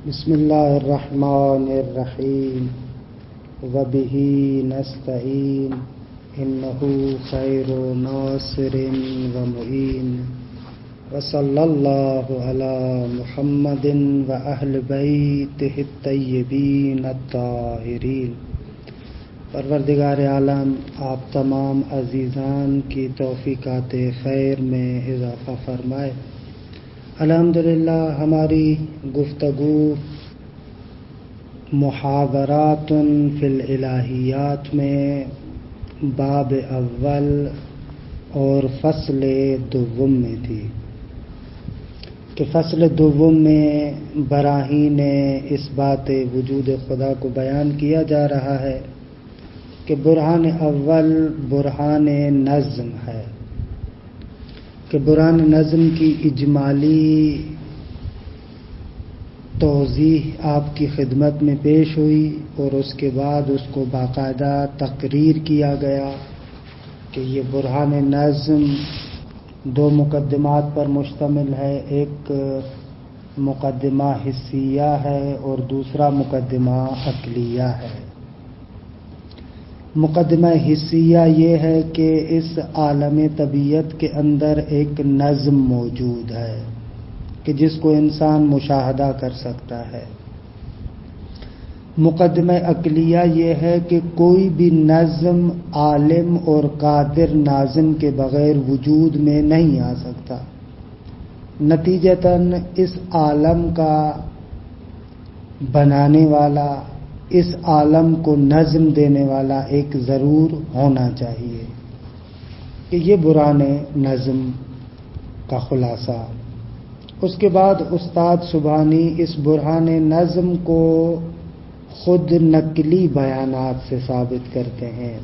بسم اللہ الرحمن الرحیم وبہ نستعین انہ خیر ناصر ومعین وصلی اللہ علی محمد واہل بیتہ الطیبین الطاہرین۔ پروردگار عالم آپ تمام عزیزان کی توفیقات خیر میں اضافہ فرمائے۔ الحمدللہ ہماری گفتگو محاورات فی الالہیات میں باب اول اور فصل دوم میں تھی کہ فصل دوم میں براہین اس بات وجود خدا کو بیان کیا جا رہا ہے کہ برہان اول برہان نظم ہے، کہ برہان نظم کی اجمالی توضیح آپ کی خدمت میں پیش ہوئی اور اس کے بعد اس کو باقاعدہ تقریر کیا گیا کہ یہ برہان نظم دو مقدمات پر مشتمل ہے، ایک مقدمہ حسیہ ہے اور دوسرا مقدمہ عقلیہ ہے۔ مقدمہ حسیہ یہ ہے کہ اس عالم طبیعت کے اندر ایک نظم موجود ہے کہ جس کو انسان مشاہدہ کر سکتا ہے۔ مقدمہ عقلیہ یہ ہے کہ کوئی بھی نظم عالم اور قادر ناظم کے بغیر وجود میں نہیں آ سکتا، نتیجتاً اس عالم کا بنانے والا، اس عالم کو نظم دینے والا ایک ضرور ہونا چاہیے، کہ یہ برہان نظم کا خلاصہ۔ اس کے بعد استاد سبحانی اس برہان نظم کو خود نقلی بیانات سے ثابت کرتے ہیں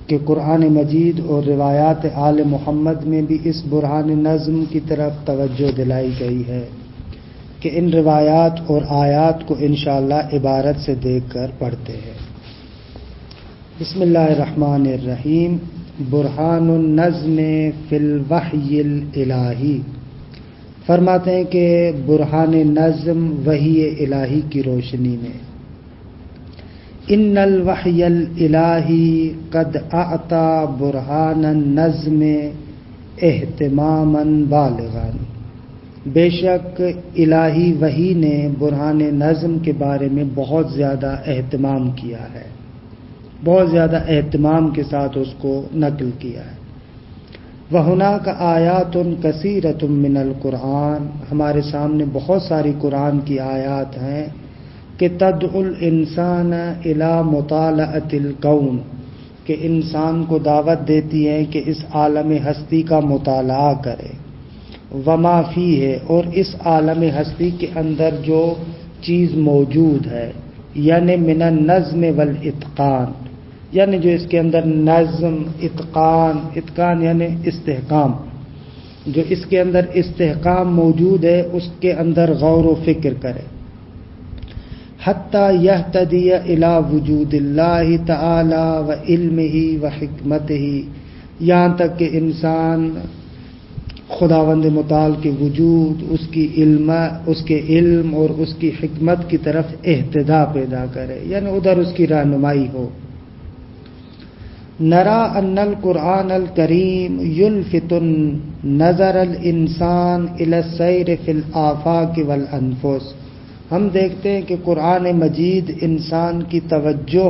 کہ قرآن مجید اور روایات آل محمد میں بھی اس برہان نظم کی طرف توجہ دلائی گئی ہے کہ ان روایات اور آیات کو انشاءاللہ عبارت سے دیکھ کر پڑھتے ہیں۔ بسم اللہ الرحمن الرحیم۔ برہان النظم فی الوحی الالہی، فرماتے ہیں کہ برہان نظم وحی الہی کی روشنی میں، ان الوحی الالہی قد اعطى برہان النظم اہتماما بالغا، بے شک الہی وحی نے برہان نظم کے بارے میں بہت زیادہ اہتمام کیا ہے، بہت زیادہ اہتمام کے ساتھ اس کو نقل کیا ہے۔ وَهُنَاكَ آیَاتٌ کثیرۃ من القرآن، ہمارے سامنے بہت ساری قرآن کی آیات ہیں کہ تدعو الانسان الی مطالعۃ الکون، کہ انسان کو دعوت دیتی ہیں کہ اس عالم ہستی کا مطالعہ کرے، وما فیہ، اور اس عالم ہستی کے اندر جو چیز موجود ہے، یعنی من النظم والاتقان، یعنی جو اس کے اندر نظم، اتقان یعنی استحکام، جو اس کے اندر استحکام موجود ہے اس کے اندر غور و فکر کرے، حتی یہتدی الی وجود اللہ تعالی و علمہ و حکمتہ، یہاں تک کہ انسان خداوند متعال کے وجود، اس کے علم اور اس کی حکمت کی طرف اہتدا پیدا کرے، یعنی ادھر اس کی رہنمائی ہو۔ نرا ان القرآن الکریم یلفت نظر الانسان الی السیر فی الآفاق والانفس، ہم دیکھتے ہیں کہ قرآن مجید انسان کی توجہ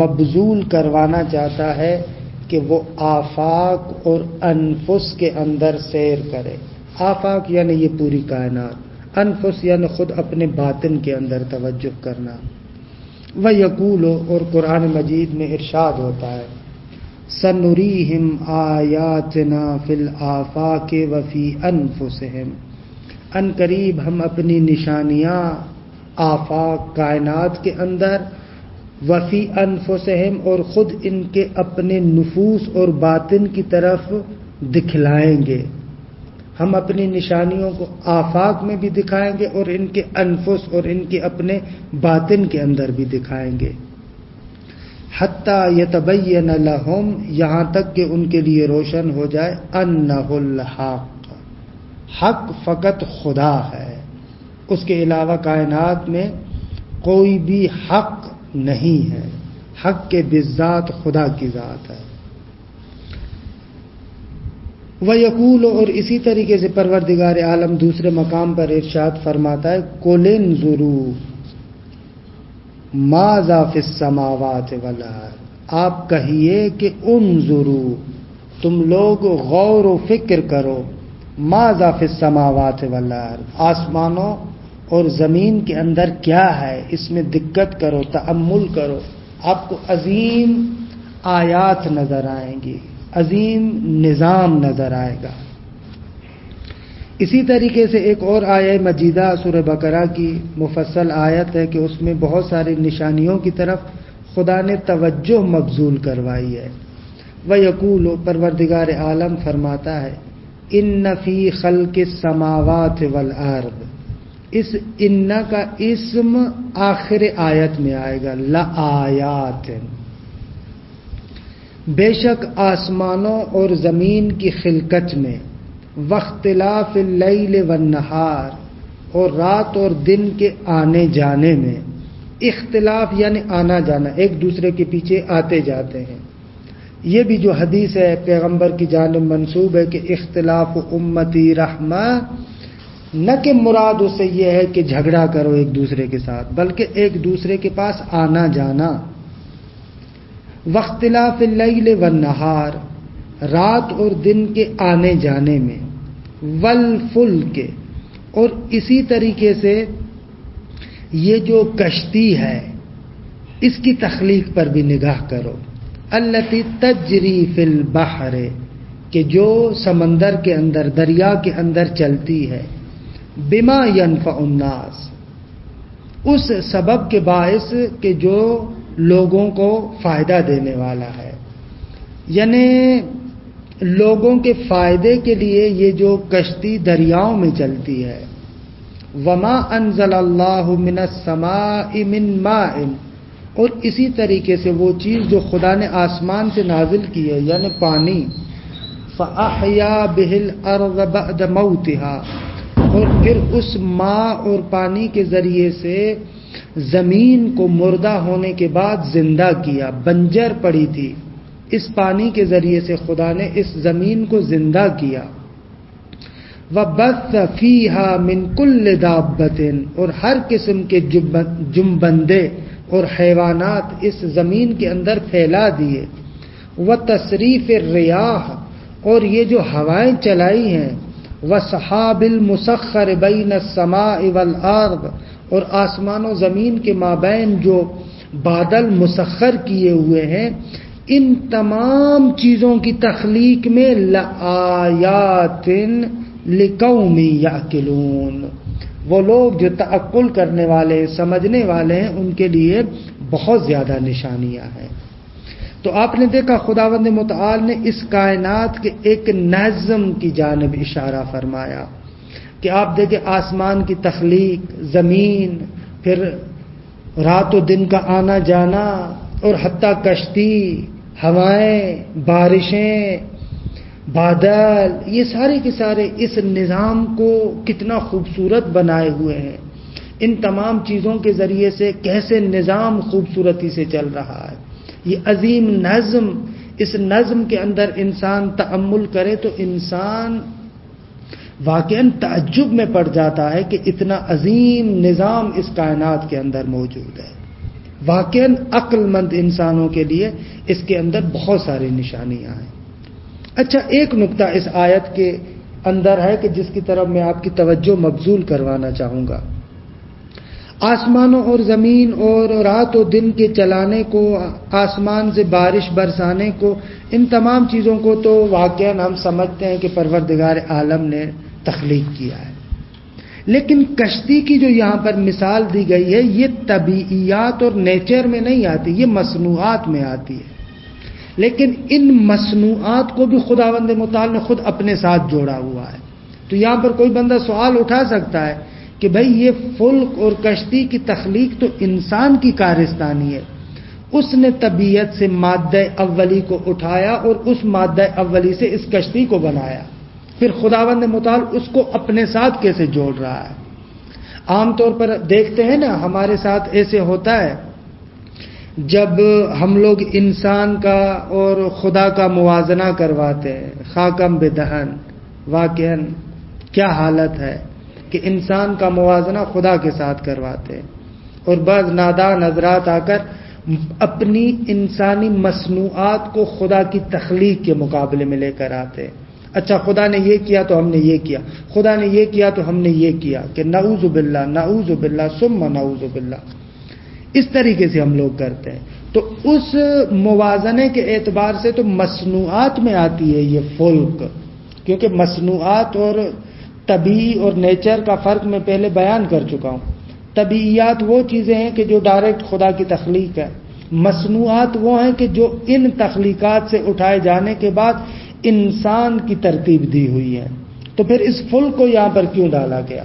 مبذول کروانا چاہتا ہے کہ وہ آفاق اور انفس کے اندر سیر کرے۔ آفاق یعنی یہ پوری کائنات، انفس یعنی خود اپنے باطن کے اندر توجہ کرنا۔ وَيَقُولُ، اور قرآن مجید میں ارشاد ہوتا ہے، سَنُرِيهِمْ آیَاتِنَا فِي الْآفَاقِ وَفِي أَنفُسِهِمْ، ان قریب ہم اپنی نشانیاں آفاق کائنات کے اندر، وفی انفسہم، اور خود ان کے اپنے نفوس اور باطن کی طرف دکھلائیں گے۔ ہم اپنی نشانیوں کو آفاق میں بھی دکھائیں گے اور ان کے انفس اور ان کے اپنے باطن کے اندر بھی دکھائیں گے۔ حتی یتبین لہم، یہاں تک کہ ان کے لیے روشن ہو جائے، انہ الحق، حق فقط خدا ہے، اس کے علاوہ کائنات میں کوئی بھی حق نہیں ہے، حق کے بالذات خدا کی ذات ہے۔ وَيَقُولُ، اور اسی طریقے سے پروردگار عالم دوسرے مقام پر ارشاد فرماتا ہے، قُلِ انظُرُوا مَاذَا فِي السَّمَاوَاتِ وَالْأَرْضِ، آپ کہیے کہ انظروا، تم لوگ غور و فکر کرو، مَاذَا فِي السَّمَاوَاتِ وَالْأَرْضِ، آسمانوں اور زمین کے اندر کیا ہے، اس میں دقت کرو، تأمل کرو، آپ کو عظیم آیات نظر آئیں گی، عظیم نظام نظر آئے گا۔ اسی طریقے سے ایک اور آیہ مجیدہ سورہ بقرہ کی مفصل آیت ہے کہ اس میں بہت ساری نشانیوں کی طرف خدا نے توجہ مبذول کروائی ہے۔ وَيَقُولُ، پروردگار عالم فرماتا ہے، إِنَّ فِي خَلْقِ السَّمَاوَاتِ وَالْأَرْضِ، اس ان کا اسم آخر آیت میں آئے گا، لآیات، بے شک آسمانوں اور زمین کی خلقت میں، واختلاف اللیل والنہار، اور رات اور دن کے آنے جانے میں، اختلاف یعنی آنا جانا، ایک دوسرے کے پیچھے آتے جاتے ہیں۔ یہ بھی جو حدیث ہے پیغمبر کی جانب منسوب ہے کہ اختلاف امتی رحمہ، نہ کہ مراد اس سے یہ ہے کہ جھگڑا کرو ایک دوسرے کے ساتھ، بلکہ ایک دوسرے کے پاس آنا جانا۔ واختلاف اللیل والنہار، رات اور دن کے آنے جانے میں، والفلک، اور اسی طریقے سے یہ جو کشتی ہے اس کی تخلیق پر بھی نگاہ کرو، التی تجری فی البحر، کہ جو سمندر کے اندر، دریا کے اندر چلتی ہے، بما ینفع الناس، اس سبب کے باعث کہ جو لوگوں کو فائدہ دینے والا ہے، یعنی لوگوں کے فائدے کے لیے یہ جو کشتی دریاؤں میں چلتی ہے۔ وما انزل اللہ من السماء من ماء، اور اسی طریقے سے وہ چیز جو خدا نے آسمان سے نازل کی ہے یعنی پانی، فاحیا بہ الارض بعد موتها، اور پھر اس ماء اور پانی کے ذریعے سے زمین کو مردہ ہونے کے بعد زندہ کیا، بنجر پڑی تھی، اس پانی کے ذریعے سے خدا نے اس زمین کو زندہ کیا۔ وَبَثَّ فِيهَا مِن كُلِّ دَابَّةٍ، اور ہر قسم کے جنبندے اور حیوانات اس زمین کے اندر پھیلا دیے۔ وَتَصْرِيفِ الرِّيَاحِ، اور یہ جو ہوائیں چلائی ہیں، وَسَحَابِ الْمُسَخَّرِ بَيْنَ السَّمَاءِ وَالْأَرْضِ، اور آسمان و زمین کے مابین جو بادل مسخر کیے ہوئے ہیں، ان تمام چیزوں کی تخلیق میں لآیات لقوم یعقلون، وہ لوگ جو تعقل کرنے والے، سمجھنے والے ہیں، ان کے لیے بہت زیادہ نشانیاں ہیں۔ تو آپ نے دیکھا خداوند متعال نے اس کائنات کے ایک نظم کی جانب اشارہ فرمایا کہ آپ دیکھیں آسمان کی تخلیق، زمین، پھر رات و دن کا آنا جانا، اور حتیٰ کشتی، ہوائیں، بارشیں، بادل، یہ سارے کے سارے اس نظام کو کتنا خوبصورت بنائے ہوئے ہیں۔ ان تمام چیزوں کے ذریعے سے کیسے نظام خوبصورتی سے چل رہا ہے، یہ عظیم نظم، اس نظم کے اندر انسان تأمل کرے تو انسان واقعاً تعجب میں پڑ جاتا ہے کہ اتنا عظیم نظام اس کائنات کے اندر موجود ہے۔ واقعاً عقل مند انسانوں کے لیے اس کے اندر بہت ساری نشانیاں ہیں۔ اچھا، ایک نقطہ اس آیت کے اندر ہے کہ جس کی طرف میں آپ کی توجہ مبذول کروانا چاہوں گا۔ آسمانوں اور زمین اور رات و دن کے چلانے کو، آسمان سے بارش برسانے کو، ان تمام چیزوں کو تو واقعاً ہم سمجھتے ہیں کہ پروردگار عالم نے تخلیق کیا ہے، لیکن کشتی کی جو یہاں پر مثال دی گئی ہے یہ طبیعیات اور نیچر میں نہیں آتی، یہ مصنوعات میں آتی ہے، لیکن ان مصنوعات کو بھی خداوند متعال نے خود اپنے ساتھ جوڑا ہوا ہے۔ تو یہاں پر کوئی بندہ سوال اٹھا سکتا ہے کہ بھئی یہ فلک اور کشتی کی تخلیق تو انسان کی کارستانی ہے، اس نے طبیعت سے مادہ اولی کو اٹھایا اور اس مادہ اولی سے اس کشتی کو بنایا، پھر خداوند متعال اس کو اپنے ساتھ کیسے جوڑ رہا ہے؟ عام طور پر دیکھتے ہیں نا، ہمارے ساتھ ایسے ہوتا ہے جب ہم لوگ انسان کا اور خدا کا موازنہ کرواتے ہیں، خاکم بدہن، واقعاً کیا حالت ہے کہ انسان کا موازنہ خدا کے ساتھ کرواتے ہیں، اور بعض نادان حضرات آ کر اپنی انسانی مصنوعات کو خدا کی تخلیق کے مقابلے میں لے کر آتے ہیں۔ اچھا خدا نے یہ کیا تو ہم نے یہ کیا، خدا نے یہ کیا تو ہم نے یہ کیا، کہ نعوذ باللہ نعوذ باللہ ثم نعوذ باللہ، اس طریقے سے ہم لوگ کرتے ہیں۔ تو اس موازنے کے اعتبار سے تو مصنوعات میں آتی ہے یہ فلک، کیونکہ مصنوعات اور طبیعی اور نیچر کا فرق میں پہلے بیان کر چکا ہوں۔ طبیعیات وہ چیزیں ہیں کہ جو ڈائریکٹ خدا کی تخلیق ہے، مصنوعات وہ ہیں کہ جو ان تخلیقات سے اٹھائے جانے کے بعد انسان کی ترتیب دی ہوئی ہے۔ تو پھر اس فلک کو یہاں پر کیوں ڈالا گیا؟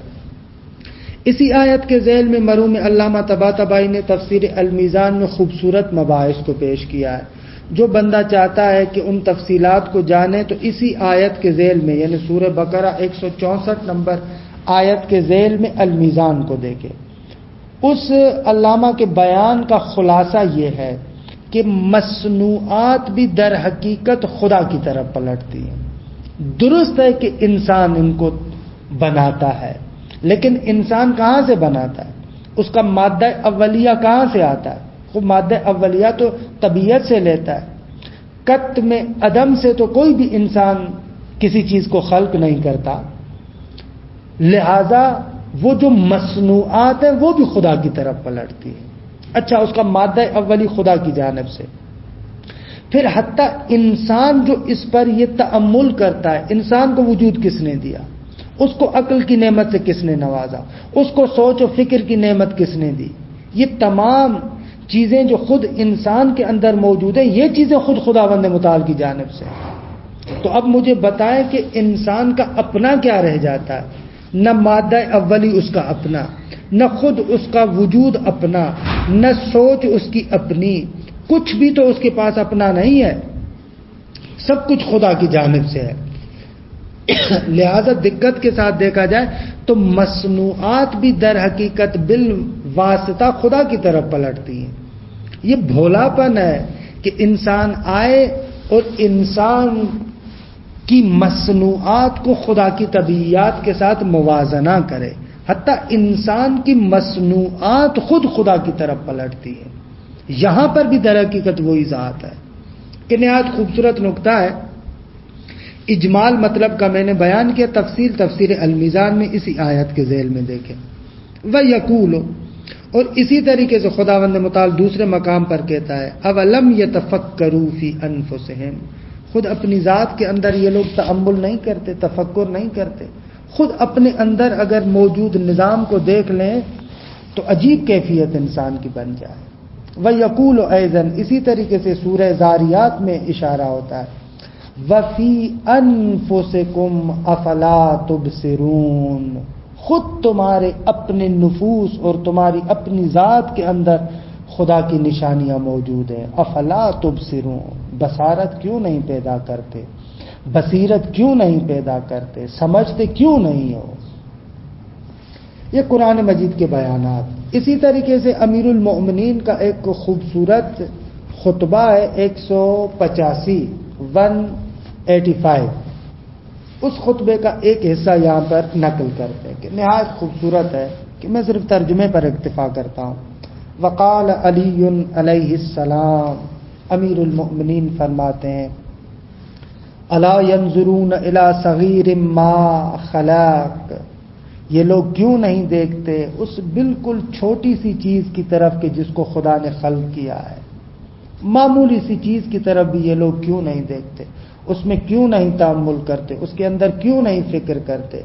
اسی آیت کے ذیل میں مرحوم علامہ طباطبائی نے تفسیر المیزان میں خوبصورت مباحث کو پیش کیا ہے۔ جو بندہ چاہتا ہے کہ ان تفصیلات کو جانے تو اسی آیت کے ذیل میں، یعنی سورہ بقرہ 164 نمبر آیت کے ذیل میں المیزان کو دیکھے۔ اس علامہ کے بیان کا خلاصہ یہ ہے کہ مصنوعات بھی در حقیقت خدا کی طرف پلٹتی ہیں۔ درست ہے کہ انسان ان کو بناتا ہے، لیکن انسان کہاں سے بناتا ہے؟ اس کا مادہ اولیہ کہاں سے آتا ہے؟ وہ مادہ اولیہ تو طبیعت سے لیتا ہے۔ کت میں عدم سے تو کوئی بھی انسان کسی چیز کو خلق نہیں کرتا، لہذا وہ جو مصنوعات ہیں وہ بھی خدا کی طرف پلٹتی ہیں۔ اچھا اس کا مادہ اولی خدا کی جانب سے، پھر حتیٰ انسان جو اس پر یہ تأمل کرتا ہے، انسان کو وجود کس نے دیا؟ اس کو عقل کی نعمت سے کس نے نوازا؟ اس کو سوچ و فکر کی نعمت کس نے دی؟ یہ تمام چیزیں جو خود انسان کے اندر موجود ہیں، یہ چیزیں خود خداوند متعال کی جانب سے۔ تو اب مجھے بتائیں کہ انسان کا اپنا کیا رہ جاتا ہے؟ نہ مادہ اولی اس کا اپنا، نہ خود اس کا وجود اپنا، نہ سوچ اس کی اپنی، کچھ بھی تو اس کے پاس اپنا نہیں ہے، سب کچھ خدا کی جانب سے ہے۔ لہذا دقت کے ساتھ دیکھا جائے تو مصنوعات بھی در حقیقت بالواسطہ خدا کی طرف پلٹتی ہیں۔ یہ بھولاپن ہے کہ انسان آئے اور انسان کی مصنوعات کو خدا کی طبیعیات کے ساتھ موازنہ کرے، حتیٰ انسان کی مصنوعات خود خدا کی طرف پلٹتی ہیں۔ یہاں پر بھی در حقیقت وہی ذات ہے کہ نہایت خوبصورت نقطہ ہے۔ اجمال مطلب کا میں نے بیان کیا، تفسیر المیزان میں اسی آیت کے ذیل میں دیکھیں۔ وَيَقُولُ، اور اسی طریقے سے خداوند متعال دوسرے مقام پر کہتا ہے، اَوَلَمْ يَتَفَكَّرُوا فِي أَنفُسِهِمْ، خود اپنی ذات کے اندر یہ لوگ تأمل نہیں کرتے، تفکر نہیں کرتے، خود اپنے اندر اگر موجود نظام کو دیکھ لیں تو عجیب کیفیت انسان کی بن جائے۔ وَيَقُولُ أَيْضًا، اسی طریقے سے سورہ زاریات میں اشارہ ہوتا ہے، وَفِي أَنفُسِكُمْ أَفَلَا تُبْصِرُونَ، خود تمہارے اپنے نفوس اور تمہاری اپنی ذات کے اندر خدا کی نشانیاں موجود ہیں۔ افلا تبصرون، بصارت کیوں نہیں پیدا کرتے، بصیرت کیوں نہیں پیدا کرتے، سمجھتے کیوں نہیں ہو؟ یہ قرآن مجید کے بیانات۔ اسی طریقے سے امیر المؤمنین کا ایک خوبصورت خطبہ ہے 185 اس خطبے کا ایک حصہ یہاں پر نقل کرتے ہیں کہ نہایت خوبصورت ہے کہ میں صرف ترجمے پر اکتفا کرتا ہوں۔ وقال علی علیہ السلام، امیر المؤمنین فرماتے ہیں، الا ينظرون الى صغیر ما خلق، یہ لوگ کیوں نہیں دیکھتے اس بالکل چھوٹی سی چیز کی طرف کہ جس کو خدا نے خلق کیا ہے، معمولی سی چیز کی طرف بھی یہ لوگ کیوں نہیں دیکھتے، اس میں کیوں نہیں تأمل کرتے، اس کے اندر کیوں نہیں فکر کرتے۔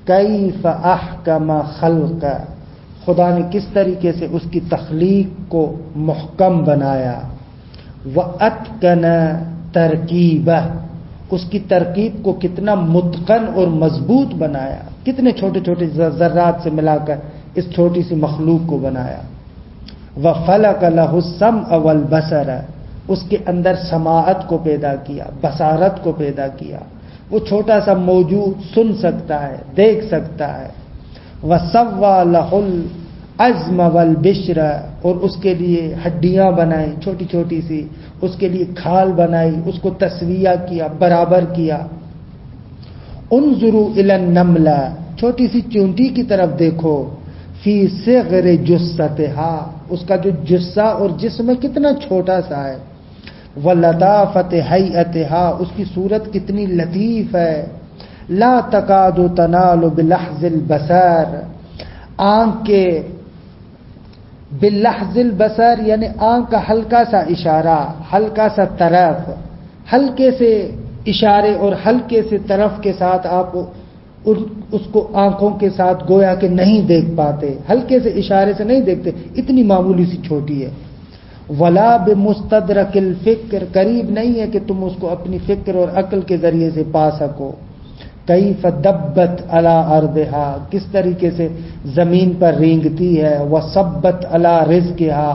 کیف احکم خلق، خدا نے کس طریقے سے اس کی تخلیق کو محکم بنایا، وَأَتْقَنَ تَرْکِیبَهُ، اس کی ترکیب کو کتنا متقن اور مضبوط بنایا، کتنے چھوٹے چھوٹے ذرات سے ملا کر اس چھوٹی سی مخلوق کو بنایا۔ وَخَلَقَ لَهُ السَّمْعَ وَالْبَصَرَ، اس کے اندر سماعت کو پیدا کیا، بصارت کو پیدا کیا، وہ چھوٹا سا موجود سن سکتا ہے، دیکھ سکتا ہے۔ وَسَوَّى لَهُ الْعَظْمَ وَالْبِشْرَ، اور اس کے لیے ہڈیاں بنائی چھوٹی چھوٹی سی، اس کے لیے کھال بنائی، اس کو تسویہ کیا، برابر کیا۔ انظروا الی النملہ، چھوٹی سی چونٹی کی طرف دیکھو، فی صغر جثتھا، اس کا جو جثہ اور جسم کتنا چھوٹا سا ہے، ولطافت ہیئتھا، اس کی صورت کتنی لطیف ہے، لا تکاد تنال بلحظ البصر، آنکھ کے بلحظ البصر یعنی آنکھ کا ہلکا سا اشارہ، ہلکا سا طرف، ہلکے سے اشارے اور ہلکے سے طرف کے ساتھ آپ اس کو آنکھوں کے ساتھ گویا کہ نہیں دیکھ پاتے، ہلکے سے اشارے سے نہیں دیکھتے، اتنی معمولی سی چھوٹی ہے۔ ولا بمستدرک الفکر، قریب نہیں ہے کہ تم اس کو اپنی فکر اور عقل کے ذریعے سے پا سکو۔ کیف دبت علی ارضھا، کس طریقے سے زمین پر رینگتی ہے، وصبت علی رزقھا،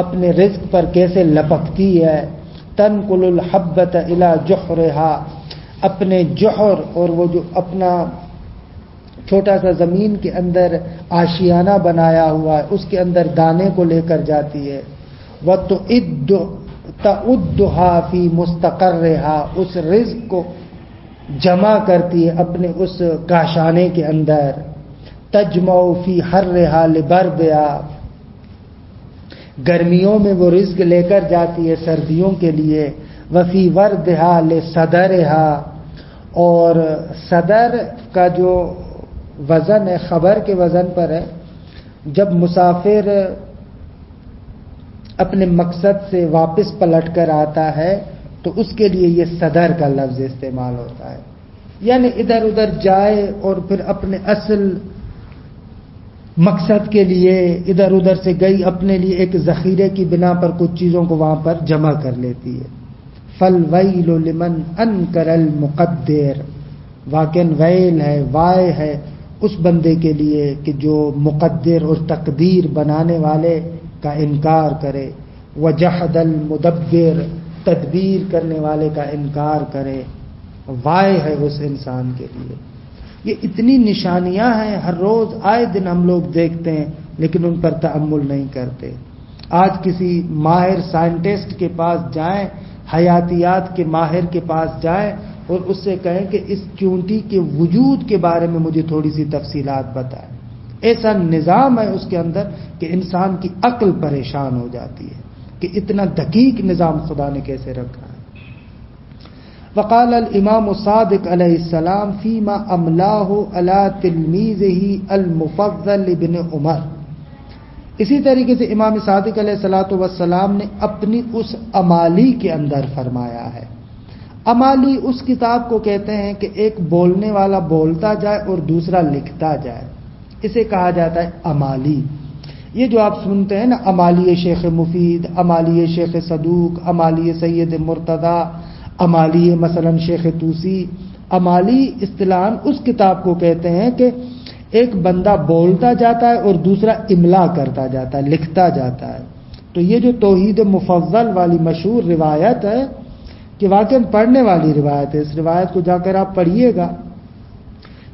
اپنے رزق پر کیسے لپکتی ہے، تنقل الحبۃ الی جحرھا، اپنے جوہر اور وہ جو اپنا چھوٹا سا زمین کے اندر آشیانہ بنایا ہوا ہے اس کے اندر دانے کو لے کر جاتی ہے، وَتُعِدُّهَا فِي مُسْتَقَرِّهَا، اس رزق کو جمع کرتی ہے اپنے اس کاشانے کے اندر، تجمع فی حرھا لبردھا، گرمیوں میں وہ رزق لے کر جاتی ہے سردیوں کے لیے، وفی وردھا لصدرھا، اور صدر کا جو وزن ہے خبر کے وزن پر ہے، جب مسافر اپنے مقصد سے واپس پلٹ کر آتا ہے تو اس کے لیے یہ صدر کا لفظ استعمال ہوتا ہے، یعنی ادھر ادھر جائے اور پھر اپنے اصل مقصد کے لیے ادھر ادھر سے گئی، اپنے لیے ایک ذخیرے کی بنا پر کچھ چیزوں کو وہاں پر جمع کر لیتی ہے۔ فالویل لمن انکر المقدر، واقعاً ویل ہے، وائے ہے اس بندے کے لیے کہ جو مقدر اور تقدیر بنانے والے کا انکار کرے، وجحد المدبر، تدبیر کرنے والے کا انکار کرے، وائے ہے اس انسان کے لیے۔ یہ اتنی نشانیاں ہیں، ہر روز آئے دن ہم لوگ دیکھتے ہیں لیکن ان پر تأمل نہیں کرتے۔ آج کسی ماہر سائنٹسٹ کے پاس جائیں، حیاتیات کے ماہر کے پاس جائیں اور اس سے کہیں کہ اس چونٹی کے وجود کے بارے میں مجھے تھوڑی سی تفصیلات بتائیں، ایسا نظام ہے اس کے اندر کہ انسان کی عقل پریشان ہو جاتی ہے کہ اتنا دقیق نظام خدا نے کیسے رکھا ہے۔ وقال الامام صادق علیہ السلام فیما املاہ علی تلمیذہ المفضل ابن عمر، اسی طریقے سے امام صادق علیہ السلام نے اپنی اس امالی کے اندر فرمایا ہے۔ امالی اس کتاب کو کہتے ہیں کہ ایک بولنے والا بولتا جائے اور دوسرا لکھتا جائے، اسے کہا جاتا ہے امالی۔ یہ جو آپ سنتے ہیں نا، امالی شیخ مفید، امالی شیخ صدوق، امالی سید مرتضی، امالی مثلا شیخ توسی، امالی اصطلاحاً اس کتاب کو کہتے ہیں کہ ایک بندہ بولتا جاتا ہے اور دوسرا املا کرتا جاتا ہے، لکھتا جاتا ہے۔ تو یہ جو توحید مفضل والی مشہور روایت ہے کہ واقعاً پڑھنے والی روایت ہے، اس روایت کو جا کر آپ پڑھیے گا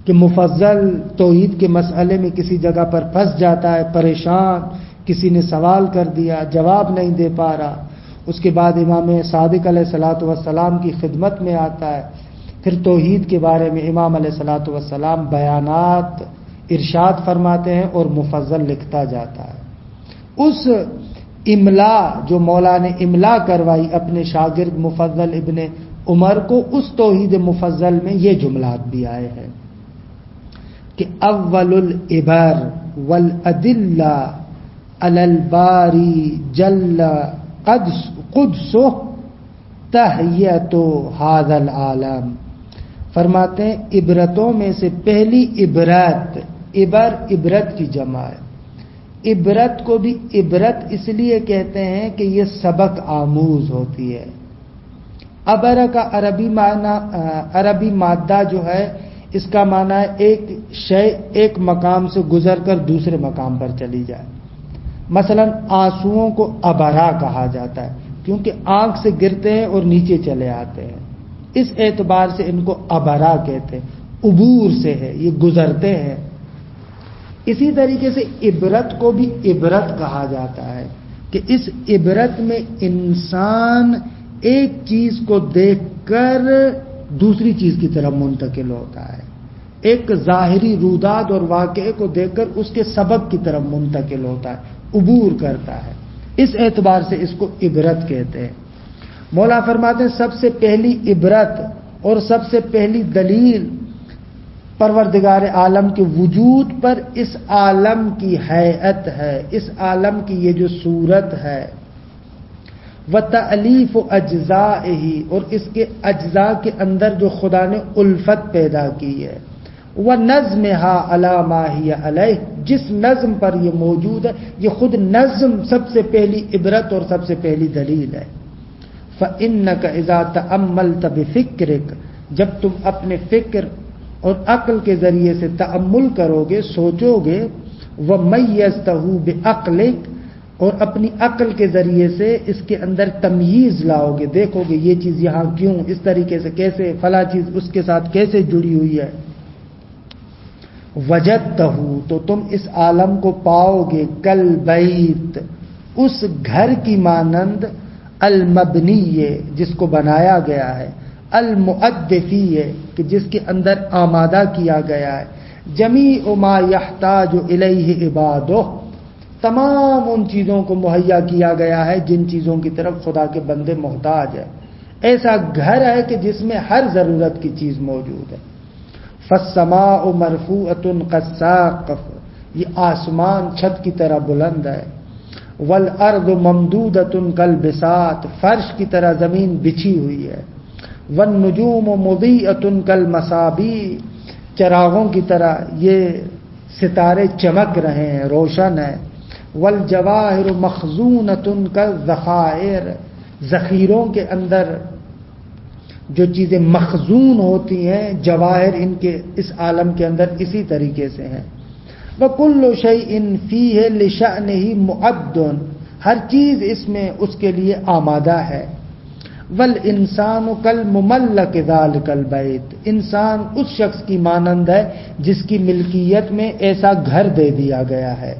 کہ مفضل توحید کے مسئلے میں کسی جگہ پر پھنس جاتا ہے، پریشان، کسی نے سوال کر دیا، جواب نہیں دے پا رہا، اس کے بعد امام صادق علیہ السلام کی خدمت میں آتا ہے، پھر توحید کے بارے میں امام علیہ السلام بیانات ارشاد فرماتے ہیں اور مفضل لکھتا جاتا ہے۔ اس املا جو مولا نے املا کروائی اپنے شاگرد مفضل ابن عمر کو، اس توحید مفضل میں یہ جملات بھی آئے ہیں کہ اول العبر والادلہ علی الباری جل قدسہ تحیۃ ھذا العالم، فرماتے ہیں عبرتوں میں سے پہلی عبرت، عبرت کی جمع ہے، عبرت کو بھی عبرت اس لیے کہتے ہیں کہ یہ سبق آموز ہوتی ہے۔ عبر کا عربی مادہ جو ہے اس کا معنی ہے ایک شے ایک مقام سے گزر کر دوسرے مقام پر چلی جائے۔ مثلا آنسوؤں کو عبرہ کہا جاتا ہے کیونکہ آنکھ سے گرتے ہیں اور نیچے چلے آتے ہیں، اس اعتبار سے ان کو عبرہ کہتے ہیں، عبور سے ہے، یہ گزرتے ہیں۔ اسی طریقے سے عبرت کو بھی عبرت کہا جاتا ہے کہ اس عبرت میں انسان ایک چیز کو دیکھ کر دوسری چیز کی طرف منتقل ہوتا ہے، ایک ظاہری روداد اور واقعے کو دیکھ کر اس کے سبب کی طرف منتقل ہوتا ہے، عبور کرتا ہے۔ اس اعتبار سے اس کو عبرت کہتے ہیں۔ مولا فرماتے ہیں سب سے پہلی عبرت اور سب سے پہلی دلیل پروردگار عالم کے وجود پر اس عالم کی حیت ہے، اس عالم کی یہ جو صورت ہے، وَتَأْلِيفُ أَجْزَائِهِ، اور اس کے اجزاء کے اندر جو خدا نے الفت پیدا کی ہے، وَنَظْمِهَا عَلَى مَا هِيَ عَلَيْهِ، جس نظم پر یہ موجود ہے، یہ خود نظم سب سے پہلی عبرت اور سب سے پہلی دلیل ہے۔ فَإِنَّكَ إِذَا تَأَمَّلْتَ بِفِكْرِكَ، جب تم اپنے فکر اور عقل کے ذریعے سے تأمل کرو گے، سوچو گے، وَمَيَّزْتَهُ بِعَقْلِكَ، اور اپنی عقل کے ذریعے سے اس کے اندر تمییز لاؤ گے، دیکھو گے یہ چیز یہاں کیوں، اس طریقے سے کیسے، فلاں چیز اس کے ساتھ کیسے جڑی ہوئی ہے، وجدتہ، تو تم اس عالم کو پاؤ گے کالبیت، اس گھر کی مانند، المبنی، جس کو بنایا گیا ہے، المؤدفی، کہ جس کے اندر آمادہ کیا گیا ہے، جمیع ما یحتاج الیہ عبادہ، تمام ان چیزوں کو مہیا کیا گیا ہے جن چیزوں کی طرف خدا کے بندے محتاج ہے۔ ایسا گھر ہے کہ جس میں ہر ضرورت کی چیز موجود ہے۔ فالسماء مرفوعۃ کالساقف، یہ آسمان چھت کی طرح بلند ہے۔ والارض ممدودۃ کالبساط، فرش کی طرح زمین بچھی ہوئی ہے۔ والنجوم مضیئۃ کالمصابیح، چراغوں کی طرح یہ ستارے چمک رہے ہیں، روشن ہے۔ والجواہر مخزونۃ کالذخائر، ذخیروں کے اندر جو چیزیں مخزون ہوتی ہیں، جواہر ان کے اس عالم کے اندر اسی طریقے سے ہیں۔ وَكُلُّ شَيْءٍ فِيهِ لِشَأْنِهِ مُعَدٌّ، ہر چیز اس میں اس کے لیے آمادہ ہے۔ وَالْإِنسَانُ كَالْمُمَلَّكِ ذَلِكَ الْبَيْتِ، انسان اس شخص کی مانند ہے جس کی ملکیت میں ایسا گھر دے دیا گیا ہے۔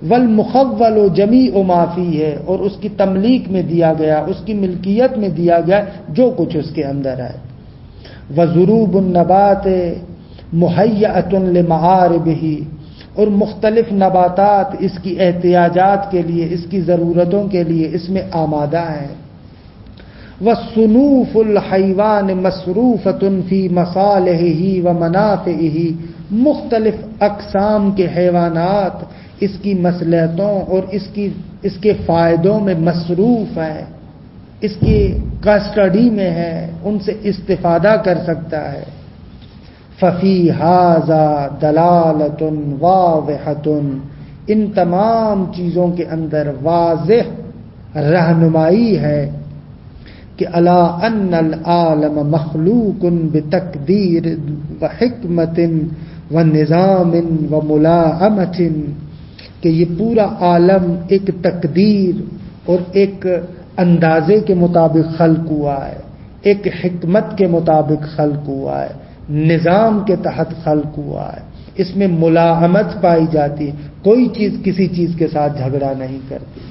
والمخول جمیع ما فیہ، اور اس کی تملیک میں دیا گیا، اس کی ملکیت میں دیا گیا جو کچھ اس کے اندر ہے۔ وضروب النبات مہیئۃ لمعاربہ، اور مختلف نباتات اس کی احتیاجات کے لیے، اس کی ضرورتوں کے لیے اس میں آمادہ ہیں۔ وصنوف الحیوان مصروفۃ فی مصالحہ ومنافعہ، مختلف اقسام کے حیوانات اس کی مصلحتوں اور اس کے فائدوں میں مصروف ہے، اس کی کسٹڈی میں ہے، ان سے استفادہ کر سکتا ہے۔ ففی ھذا دلالۃ واضحۃ، ان تمام چیزوں کے اندر واضح رہنمائی ہے کہ الا ان العالم مخلوق بتقدیر وحکمت ونظام وملاءمۃ، کہ یہ پورا عالم ایک تقدیر اور ایک اندازے کے مطابق خلق ہوا ہے، ایک حکمت کے مطابق خلق ہوا ہے، نظام کے تحت خلق ہوا ہے، اس میں ملاحمت پائی جاتی ہے، کوئی چیز کسی چیز کے ساتھ جھگڑا نہیں کرتی۔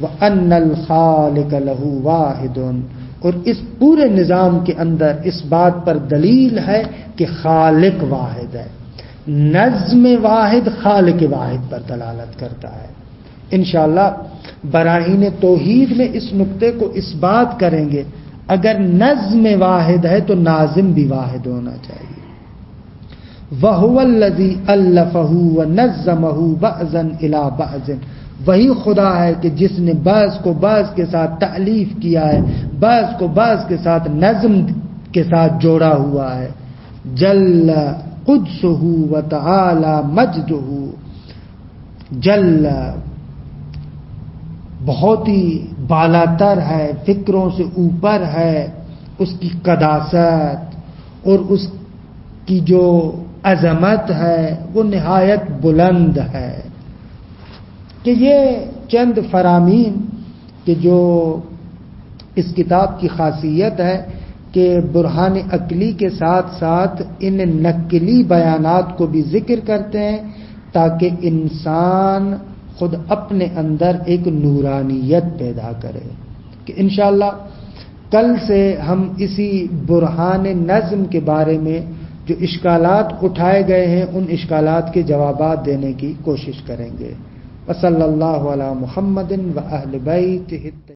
وَأَنَّ الْخَالِقَ لَهُ وَاحِدٌ، اور اس پورے نظام کے اندر اس بات پر دلیل ہے کہ خالق واحد ہے۔ نظم واحد خالق واحد پر دلالت کرتا ہے۔ انشاءاللہ براہین توحید میں اس نقطے کو اس بات کریں گے، اگر نظم واحد ہے تو ناظم بھی واحد ہونا چاہیے۔ وَهُوَ الَّذِي أَلَّفَهُ وَنَظَّمَهُ بَعْضًا إِلَى بَعْضٍ، وہی خدا ہے کہ جس نے بعض کو بعض کے ساتھ تألیف کیا ہے، بعض کو بعض کے ساتھ نظم کے ساتھ جوڑا ہوا ہے۔ جل قدسہ وتعالی مجدہ، جل بہت ہی بالاتر ہے، فکروں سے اوپر ہے، اس کی قداست اور اس کی جو عظمت ہے وہ نہایت بلند ہے۔ کہ یہ چند فرامین کہ جو اس کتاب کی خاصیت ہے کہ برہان عقلی کے ساتھ ساتھ ان نقلی بیانات کو بھی ذکر کرتے ہیں تاکہ انسان خود اپنے اندر ایک نورانیت پیدا کرے کہ انشاءاللہ کل سے ہم اسی برہان نظم کے بارے میں جو اشکالات اٹھائے گئے ہیں ان اشکالات کے جوابات دینے کی کوشش کریں گے. وصلی اللہ علی محمد و اہل بیتہ